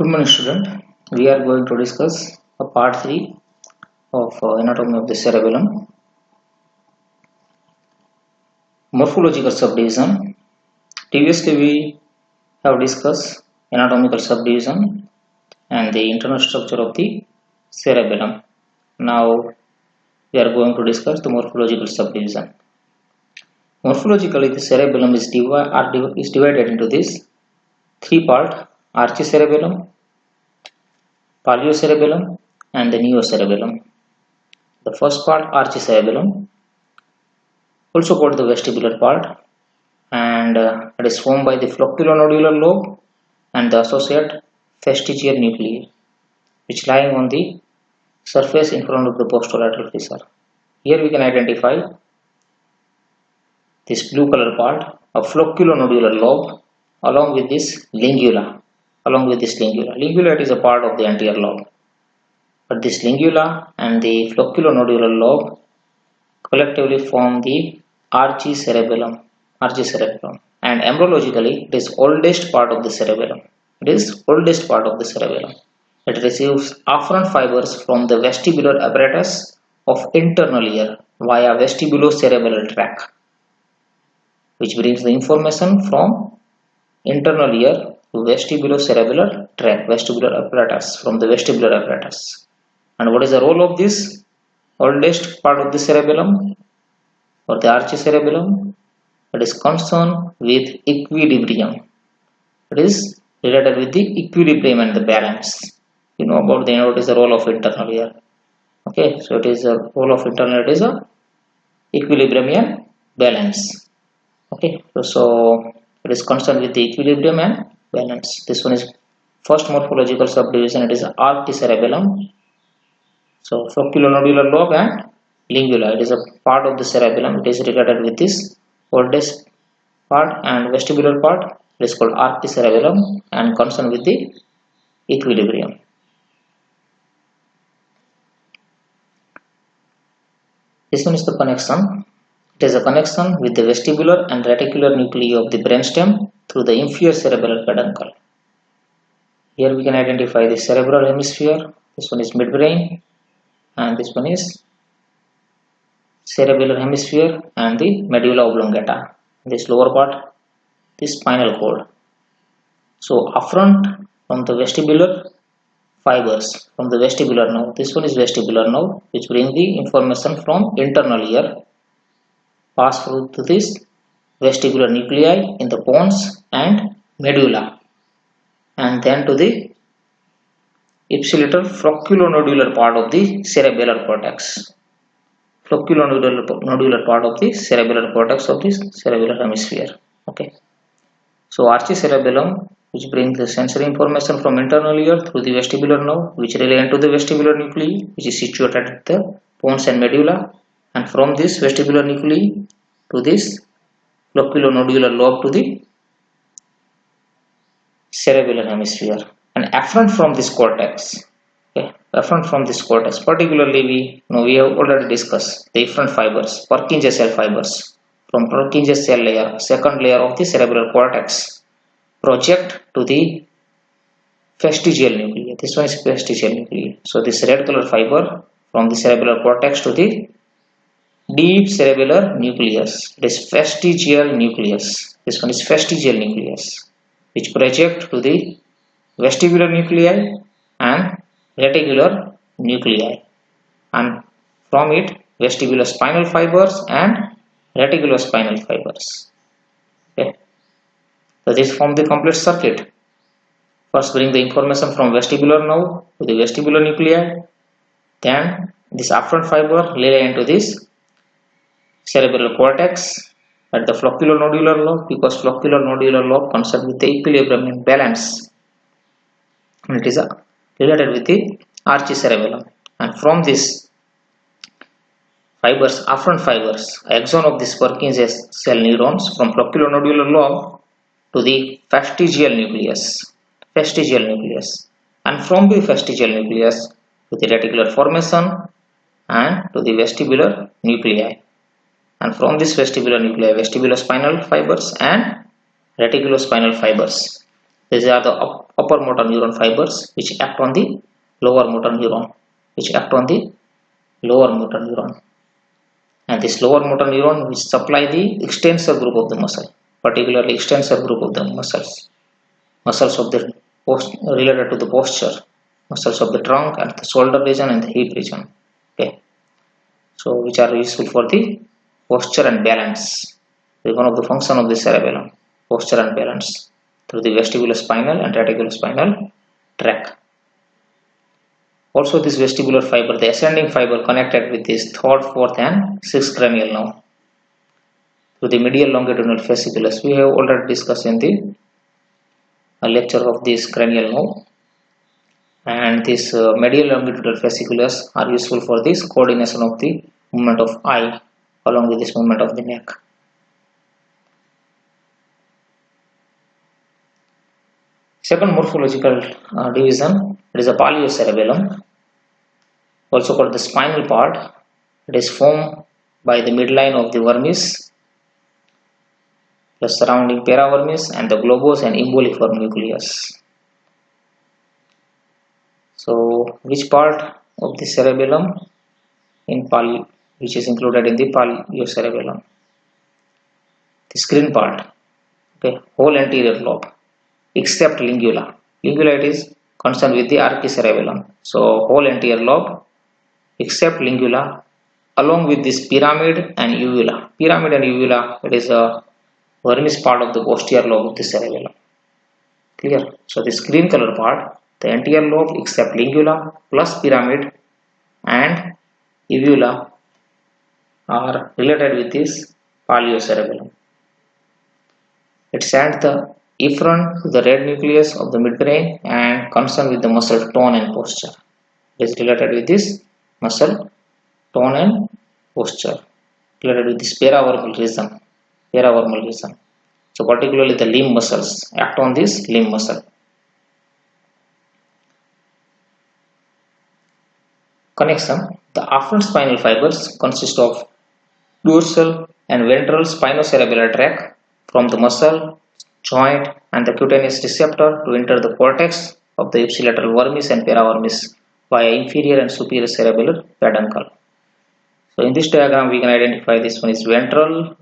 Good morning, student. We are going to discuss a part 3 of anatomy of the cerebellum, morphological subdivision. Previously, we have discussed anatomical subdivision and the internal structure of the cerebellum. Now, we are going to discuss the morphological subdivision. Morphologically, the cerebellum is divided into this three parts: archicerebellum, paleocerebellum, and the neocerebellum. The first part, archicerebellum, also called the vestibular part, and it is formed by the flocculonodular lobe and the associate vestigial nuclei, which lying on the surface in front of the posterolateral fissure. Here we can identify this blue color part, a flocculonodular lobe, along with this lingula. Lingula is a part of the anterior lobe, but this lingula and the flocculonodular lobe collectively form the archicerebellum. And embryologically, it is oldest part of the cerebellum. It receives afferent fibers from the vestibular apparatus of internal ear via vestibulocerebellar tract, which brings the information from internal ear to vestibulocerebellar tract, vestibular apparatus, from the vestibular apparatus. And what is the role of this oldest part of the cerebellum or the archicerebellum? It is concerned with equilibrium. It is related with the equilibrium and the balance. You know about what is the role of internal ear. Okay, so it is a role of internal ear, it is a equilibrium and balance. Okay, so it is concerned with the equilibrium and balance. This one is first morphological subdivision. It is archicerebellum. So flocculonodular lobe and lingula. It is a part of the cerebellum. It is related with this oldest part and vestibular part. It is called archicerebellum and concerned with the equilibrium. This one is the connection. It is a connection with the vestibular and reticular nuclei of the brainstem through the inferior cerebellar peduncle. Here we can identify the cerebral hemisphere. This one is midbrain, and this one is cerebellar hemisphere and the medulla oblongata. This lower part, the spinal cord. So afferent from the vestibular fibers from the vestibular nerve. This one is vestibular nerve, which bring the information from internal ear, pass through to this vestibular nuclei in the pons and medulla, and then to the ipsilateral flocculonodular part of the cerebellar cortex. Flocculonodular part of the cerebellar cortex of this cerebellar hemisphere. Okay. So archicerebellum, which brings the sensory information from internal ear through the vestibular nerve, which relay into the vestibular nuclei, which is situated at the pons and medulla, and from this vestibular nuclei to this flocculonodular lobe to the cerebellar hemisphere, and afferent from this cortex. Okay, afferent from this cortex, particularly we have already discussed the efferent fibers, Purkinje cell fibers from Purkinje cell layer, second layer of the cerebral cortex, project to the vestigial nuclei. This one is vestigial nuclei. So this red color fiber from the cerebral cortex to the deep cerebellar nucleus. It is vestigial nucleus. This one is vestigial nucleus, which project to the vestibular nuclei and reticular nuclei, and from it vestibulospinal fibers and reticulospinal fibers. Okay. So this form the complete circuit. First bring the information from vestibular nerve to the vestibular nuclei, then this afferent fiber lay into this cerebral cortex at the flocculonodular lobe, because flocculonodular lobe concerned with the equilibrium and balance, and it is related with the archicerebellum. And from this fibers, afferent fibers, axon of this Purkinje cell neurons from flocculonodular lobe to the vestigial nucleus, and from the vestigial nucleus to the reticular formation and to the vestibular nuclei, and from this vestibular nuclei vestibulospinal fibers and reticulospinal fibers. These are the upper motor neuron fibers which act on the lower motor neuron, and this lower motor neuron which supply the extensor group of the muscle, particularly extensor group of the muscles of the related to the posture, muscles of the trunk and the shoulder region and the hip region. Okay, so which are useful for the posture and balance. One of the function of the cerebellum, posture and balance, through the vestibulospinal and reticulospinal tract. Also, this vestibular fiber, the ascending fiber, connected with this third, fourth, and sixth cranial nerve through the medial longitudinal fasciculus. We have already discussed in the lecture of this cranial nerve, and this medial longitudinal fasciculus are useful for this coordination of the movement of eye along with this movement of the neck. Second morphological division, it is a paliocerebellum, also called the spinal part. It is formed by the midline of the vermis, the surrounding paravermis, and the globose and emboliform nucleus. So, which part of the cerebellum which is included in the paliocerebellum? The screen part. Okay, whole anterior lobe, except lingula. Lingula, it is concerned with the archicerebellum. So, whole anterior lobe except lingula, along with this pyramid and uvula. Pyramid and uvula, it is a vermis part of the posterior lobe of the cerebellum. Clear? So, this green color part, the anterior lobe except lingula plus pyramid and uvula are related with this paliocerebellum. It sends the efferent to the red nucleus of the midbrain and concerned with the muscle tone and posture. It is related with this muscle tone and posture, related with this paravermal region. So particularly the limb muscles act on this limb muscle. Connection. The afferent spinal fibers consist of dorsal and ventral spinocerebellar tract from the muscle, joint, and the cutaneous receptor to enter the cortex of the ipsilateral vermis and paravermis via inferior and superior cerebellar peduncle. So in this diagram we can identify this one is ventral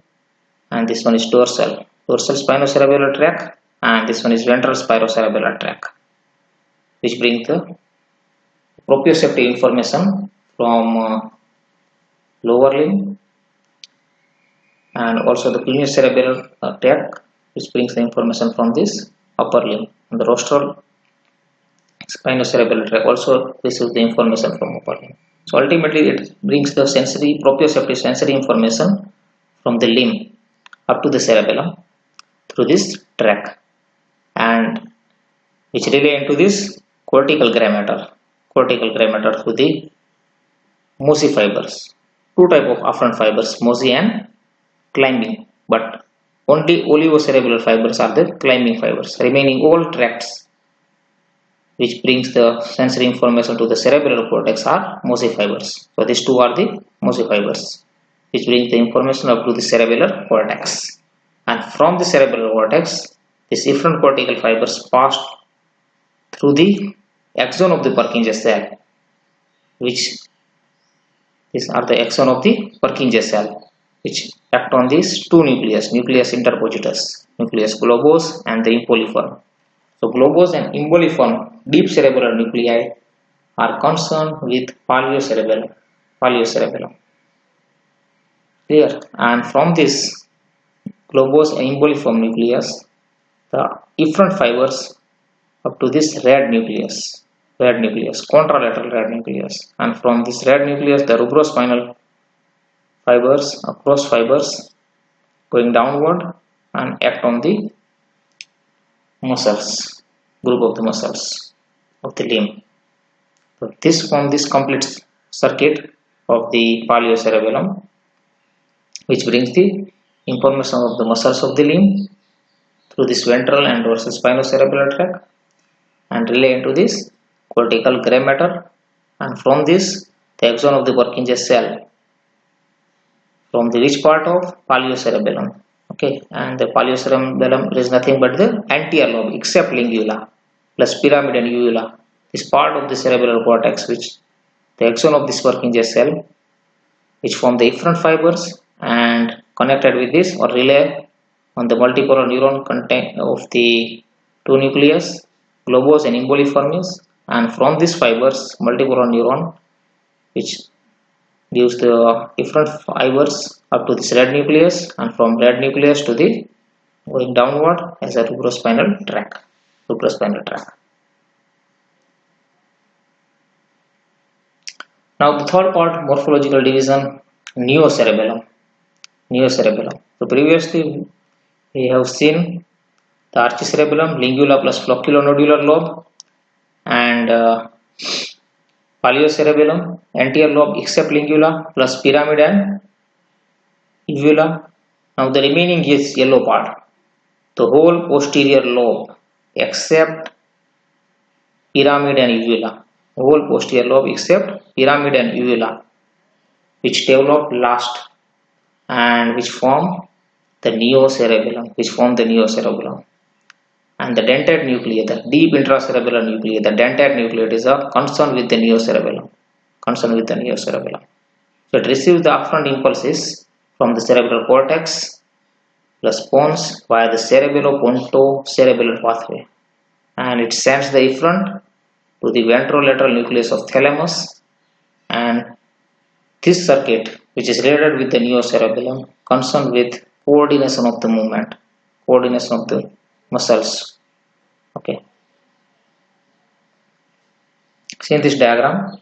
and this one is dorsal spinocerebellar tract, and this one is ventral spinocerebellar tract, which brings the proprioceptive information from lower limb, and also the craniocerebellar tract, which brings the information from this upper limb, and the rostral spinocerebellar tract also receives the information from upper limb. So ultimately it brings the proprioceptive sensory information from the limb up to the cerebellum through this tract, and which relay into this cortical grammatar through the mossy fibers. Two type of afferent fibers, mossy and climbing, but only olivocerebellar fibers are the climbing fibers. Remaining all tracts which brings the sensory information to the cerebellar cortex are mossy fibers. So these two are the mossy fibers which bring the information up to the cerebellar cortex, and from the cerebellar cortex these efferent cortical fibers pass through the axon of the Purkinje cell, which these are the axon of the Purkinje cell, which act on these two nucleus interpositus, nucleus globose and the emboliform. So globose and emboliform deep cerebellar nuclei are concerned with paliocerebellum. Clear? And from this globose and emboliform nucleus, the efferent fibers up to this red nucleus, contralateral red nucleus, and from this red nucleus the rubrospinal fibers, cross fibers going downward and act on the group of the muscles of the limb. So this forms this complete circuit of the paliocerebellum, which brings the information of the muscles of the limb through this ventral and dorsal spinocerebellar tract and relay into this cortical gray matter, and from this the axon of the Purkinje cell, from the which part of paliocerebellum. Okay, and the paliocerebellum is nothing but the anterior lobe except lingula. plus pyramid and uvula. This part of the cerebral cortex, which the axon of this Purkinje cell, which form the efferent fibers and connected with this or relay on the multipolar neuron content of the two nucleus, globus and emboliformis, and from these fibers, multipolar neuron, which gives the efferent fibers up to this red nucleus, and from red nucleus to the going downward as a rubrospinal tract. Now the third part, morphological division, neocerebellum. So previously we have seen the archicerebellum, lingula plus flocculonodular lobe, and paleocerebellum, anterior lobe except lingula plus pyramid and uvula. Now the remaining is yellow part, the whole posterior lobe except pyramid and uvula. Whole posterior lobe except pyramid and uvula, which develop last and which form the neocerebellum, and the dentate nuclei, the deep intracerebellar nuclei, the dentate nuclei is a concern with the neocerebellum. So it receives the afferent impulses from the cerebral cortex plus pons via the cerebellopontocerebellar pathway, and it sends the efferent to the ventrolateral nucleus of thalamus, and this circuit, which is related with the neocerebellum, concerned with coordination of the movement, coordination of the muscles. Okay, see in this diagram,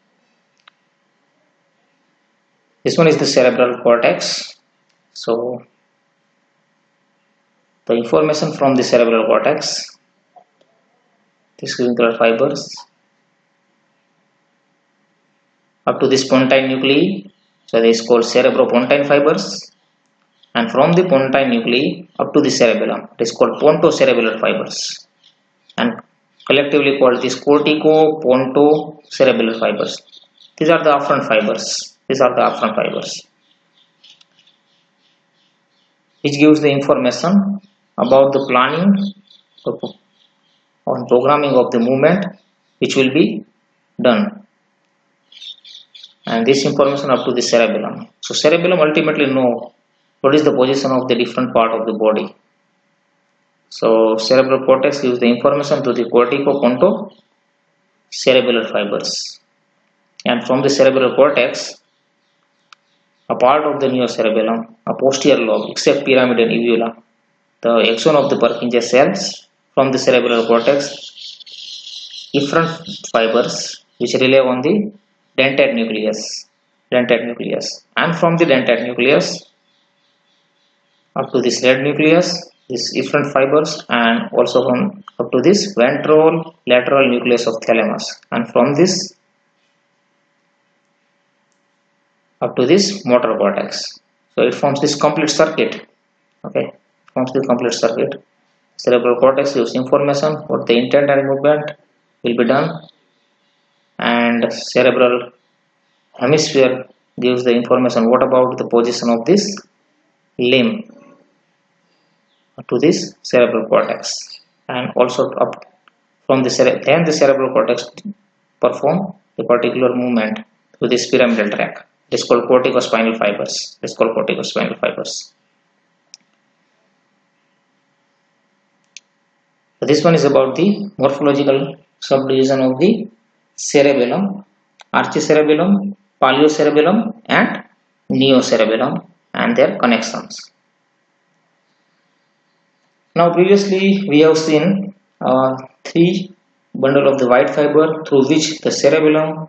this one is the cerebral cortex. So the information from the cerebral cortex, these green fibers up to this pontine nuclei, so this is called cerebropontine fibers, and from the pontine nuclei up to the cerebellum, it is called pontocerebellar fibers, and collectively called this corticopontocerebellar fibers. These are the afferent fibers. Which gives the information about the planning or programming of the movement which will be done, and this information up to the cerebellum. So cerebellum ultimately know what is the position of the different part of the body. So cerebral cortex gives the information to the corticopontocerebellar fibers, and from the cerebral cortex, a part of the neocerebellum, a posterior lobe except pyramid and uvula, the axon of the Purkinje cells, from the cerebral cortex, efferent fibers which rely on the dentate nucleus, and from the dentate nucleus up to this red nucleus, this efferent fibers, and also from up to this ventrolateral nucleus of thalamus, and from this up to this motor cortex. So it forms this complete circuit. Okay, cerebral cortex gives information what the intent and movement will be done, and cerebral hemisphere gives the information what about the position of this limb to this cerebral cortex, and also up from the cerebral cortex perform a particular movement to this pyramidal tract. It is called corticospinal fibers. So this one is about the morphological subdivision of the cerebellum, archicerebellum, paleocerebellum, and neocerebellum, and their connections. Now previously we have seen three bundle of the white fiber through which the cerebellum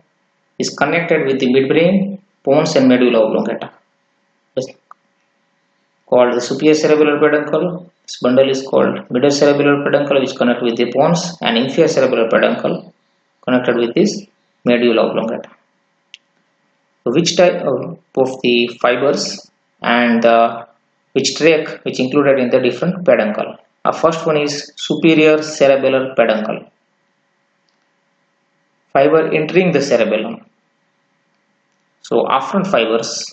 is connected with the midbrain, pons, and medulla oblongata. It's called the superior cerebellar peduncle. This bundle is called middle cerebellar peduncle, which connect with the pons, and inferior cerebellar peduncle connected with this medulla oblongata. So which type of the fibers and which track which included in the different peduncle? First one is superior cerebellar peduncle. Fiber entering the cerebellum. So afferent fibers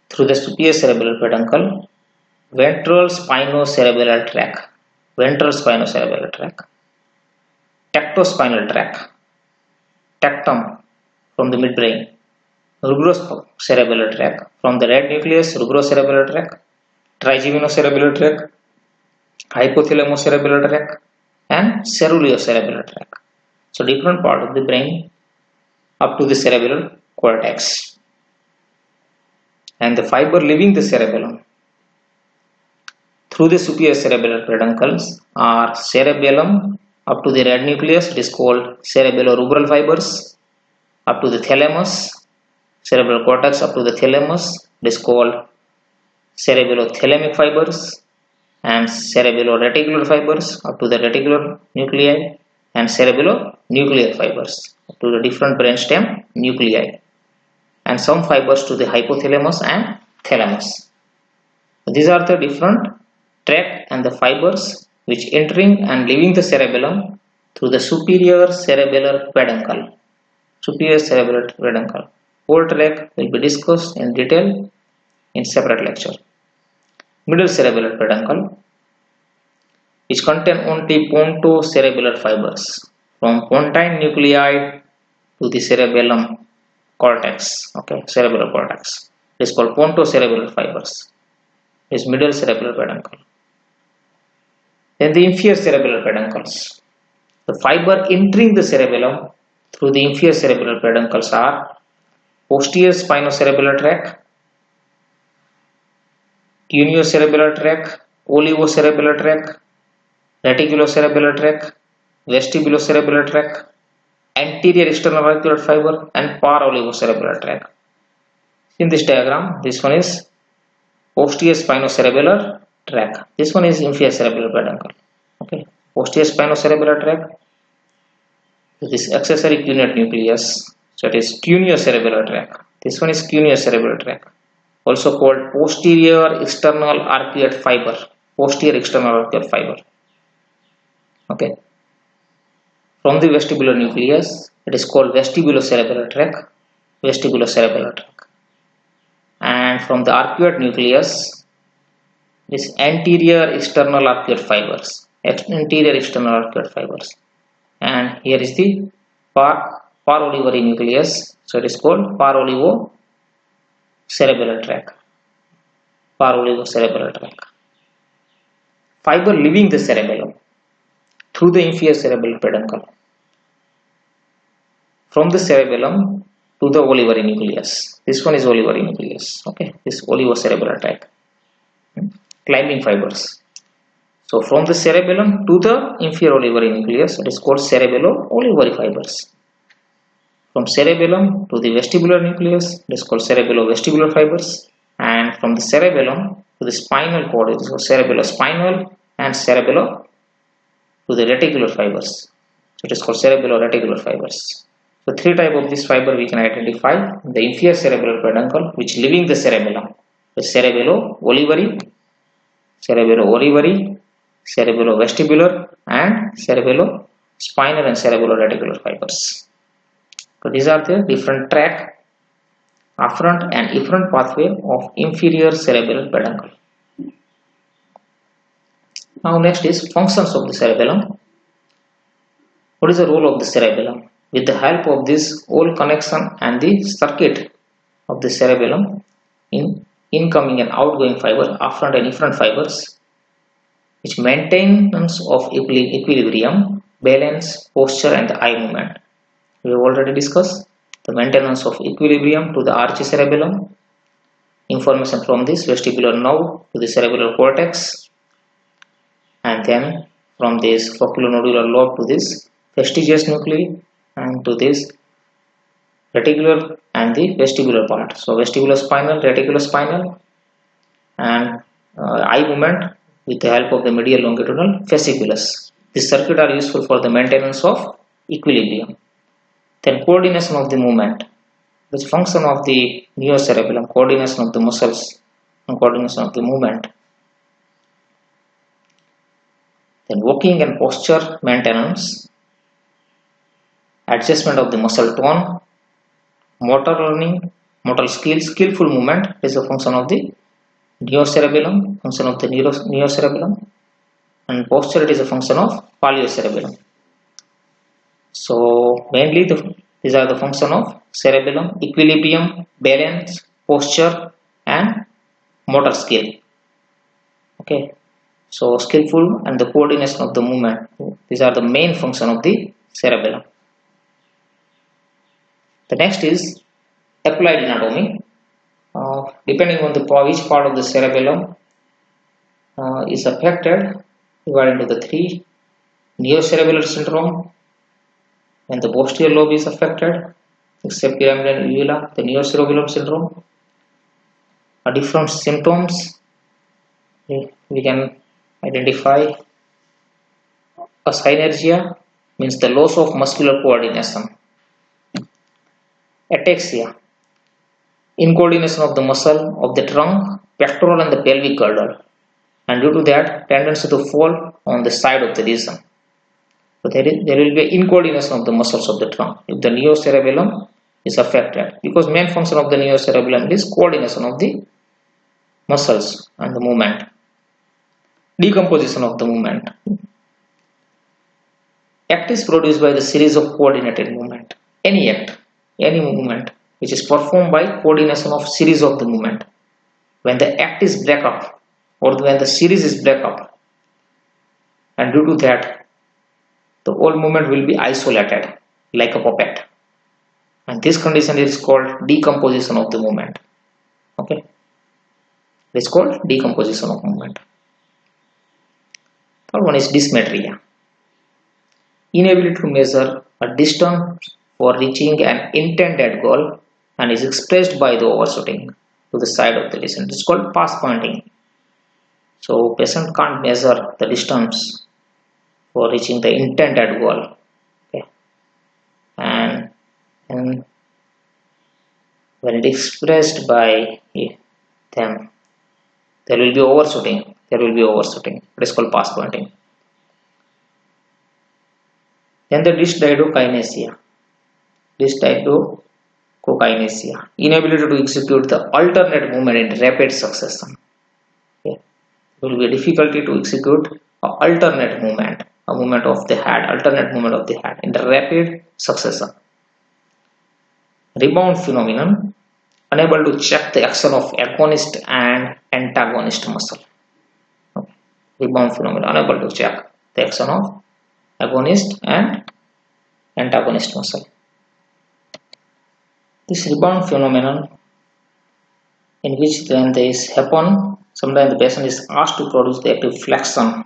through the superior cerebellar peduncle, ventral spinocerebellar tract. ventral spinocerebellar tract, tectospinal tract, tectum from the midbrain, rubrocerebellar tract, from the red nucleus, rubrocerebellar tract, trigeminocerebellar tract, hypothalamocerebellar tract, and cerebellocerebellar tract. So different part of the brain up to the cerebellar cortex. And the fiber leaving the cerebellum through the superior cerebellar peduncles are cerebellum up to the red nucleus, it is called cerebellorubral fibers, up to the thalamus, cerebral cortex up to the thalamus, it is called cerebellothalamic fibers, and cerebelloreticular fibers up to the reticular nuclei, and cerebellonuclear fibers up to the different brainstem nuclei, and some fibers to the hypothalamus and thalamus. So these are the different tract and the fibers which entering and leaving the cerebellum through the superior cerebellar peduncle. Superior cerebellar peduncle. Whole tract will be discussed in detail in separate lecture. Middle cerebellar peduncle, which contain only pontocerebellar fibers from pontine nuclei to the cerebellum cortex. Okay, cerebellar cortex. It is called pontocerebellar fibers. It is middle cerebellar peduncle. Then the inferior cerebellar peduncles. The fiber entering the cerebellum through the inferior cerebellar peduncles are posterior spinocerebellar tract, cuneo-cerebellar tract, olivocerebellar tract, reticulocerebellar tract, vestibulocerebellar tract, anterior external auricular fiber, and parolivocerebellar tract. In this diagram, this one is posterior spinocerebellar tract. This one is inferior cerebellar peduncle. Okay, posterior spinocerebellar tract. This accessory cuneate nucleus, so it is cuneo-cerebellar tract. This one is cuneo-cerebellar tract, also called posterior external arcuate fiber. Posterior external arcuate fiber. Okay. From the vestibular nucleus, it is called vestibulocerebellar tract. Vestibulocerebellar tract. And from the arcuate nucleus, this anterior external arcuate fibers. Anterior external arcuate fibers. And here is the parolivary nucleus, so it is called parolivocerebellar tract. Parolivocerebellar tract. Fiber leaving the cerebellum through the inferior cerebellar peduncle from the cerebellum to the olivary nucleus. This one is olivary nucleus. Okay, this olivocerebellar tract. Climbing fibers. So from the cerebellum to the inferior olivary nucleus, it is called cerebello-olivary fibers. From cerebellum to the vestibular nucleus, it is called cerebello-vestibular fibers. And from the cerebellum to the spinal cord, it is called cerebellospinal, and cerebello to the reticular fibers. So it is called cerebello-reticular fibers. So three types of this fiber we can identify. The inferior cerebellar peduncle, which leaving the cerebellum, the cerebello-olivary, cerebello-olivary, cerebellovestibular, and cerebellospinal and cerebelloreticular fibers. So these are the different tract, afferent and efferent pathway of inferior cerebellar peduncle. Now next is functions of the cerebellum. What is the role of the cerebellum? With the help of this whole connection and the circuit of the cerebellum in incoming and outgoing fiber, afferent and efferent fibers, which maintenance of equilibrium, balance, posture, and the eye movement. We have already discussed the maintenance of equilibrium to the archicerebellum, information from this vestibular nerve to the cerebellar cortex, and then from this oculonodular lobe to this vestigious nuclei, and to this reticular and the vestibular part. So vestibulospinal, reticulospinal, and eye movement with the help of the medial longitudinal fasciculus. This circuit are useful for the maintenance of equilibrium. Then coordination of the movement, which function of the neocerebellum, coordination of the muscles and coordination of the movement. Then walking and posture maintenance, adjustment of the muscle tone, motor learning, motor skills, skillful movement is a function of the neocerebellum, function of the neocerebellum. and posture it is a function of paleo-cerebellum. So mainly these are the function of cerebellum: equilibrium, balance, posture, and motor skill. Okay, so skillful and the coordination of the movement, these are the main function of the cerebellum. The next is applied anatomy. Depending on the which part of the cerebellum is affected, divided into the three: neocerebellar syndrome, when the posterior lobe is affected, except pyramidal and uvula; the neocerebellum syndrome. Different symptoms we can identify: synergia, means the loss of muscular coordination; ataxia, incoordination of the muscle of the trunk, pectoral and the pelvic girdle, and due to that tendency to fall on the side of the lesion. So there will be incoordination of the muscles of the trunk if the neocerebellum is affected, because main function of the neocerebellum is coordination of the muscles and the movement. Decomposition of the movement. Act is produced by the series of coordinated movement. Any act, any movement which is performed by coordination of series of the movement. When the act is break up, or when the series is break up, and due to that the whole movement will be isolated like a puppet, and this condition is called decomposition of the movement. Okay, it is called decomposition of movement. Third one is dysmetria, inability to measure a distance for reaching an intended goal, and is expressed by the overshooting to the side of the lesion. It is called pass pointing. So patient can't measure the distance for reaching the intended goal. Okay, and when it is expressed by them, there will be overshooting. It is called pass pointing. Then the dysdiadochokinesia, inability to execute the alternate movement in rapid succession. Okay, there will be a difficulty to execute an alternate movement, a movement of the head, alternate movement of the head in the rapid succession. Rebound phenomenon, unable to check the action of agonist and antagonist muscle. Okay. Rebound phenomenon, unable to check the action of agonist and antagonist muscle. This rebound phenomenon, in which when this happen, sometimes the patient is asked to produce the active flexion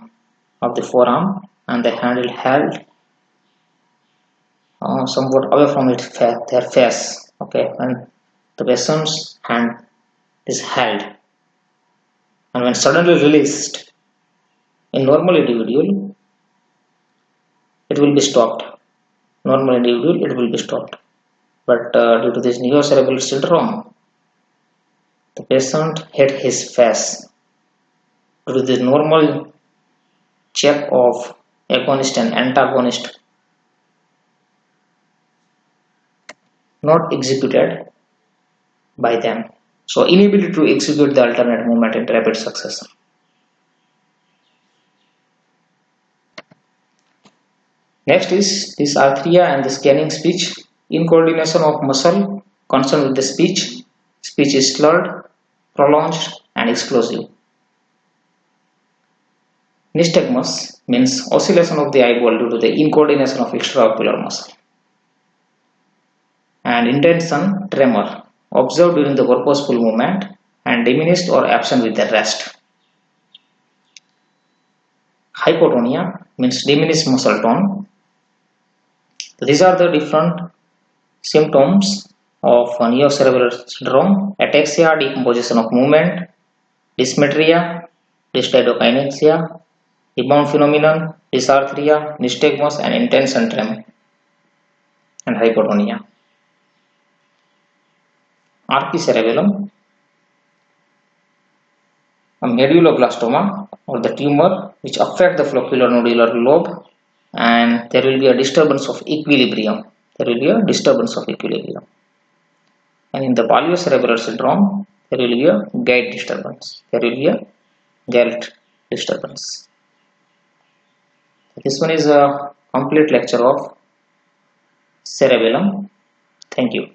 of the forearm, and the hand is held somewhat away from their face. Okay, and the patient's hand is held, and when suddenly released, in normal individual it will be stopped. But due to this neocerebellar syndrome, the patient hit his face. Due to the normal check of agonist and antagonist not executed by them, so inability to execute the alternate movement in rapid succession. Next is this arthria and the scanning speech. Incoordination of muscle concerned with the speech. Speech is slurred, prolonged, and explosive. Nystagmus means oscillation of the eyeball due to the incoordination of extraocular muscle. And intention, tremor, observed during the purposeful movement and diminished or absent with the rest. Hypotonia means diminished muscle tone. So these are the different symptoms of neocerebellar syndrome: ataxia, decomposition of movement; dysmetria, dysdiadochokinesia; rebound phenomenon, dysarthria, nystagmus, and intention, tremor, and hypotonia. Archicerebellum, a medulloblastoma, or the tumor which affect the flocculonodular lobe, and there will be a disturbance of equilibrium. And in the paleo-cerebellar syndrome, there will be a gait disturbance. This one is a complete lecture of cerebellum. Thank you.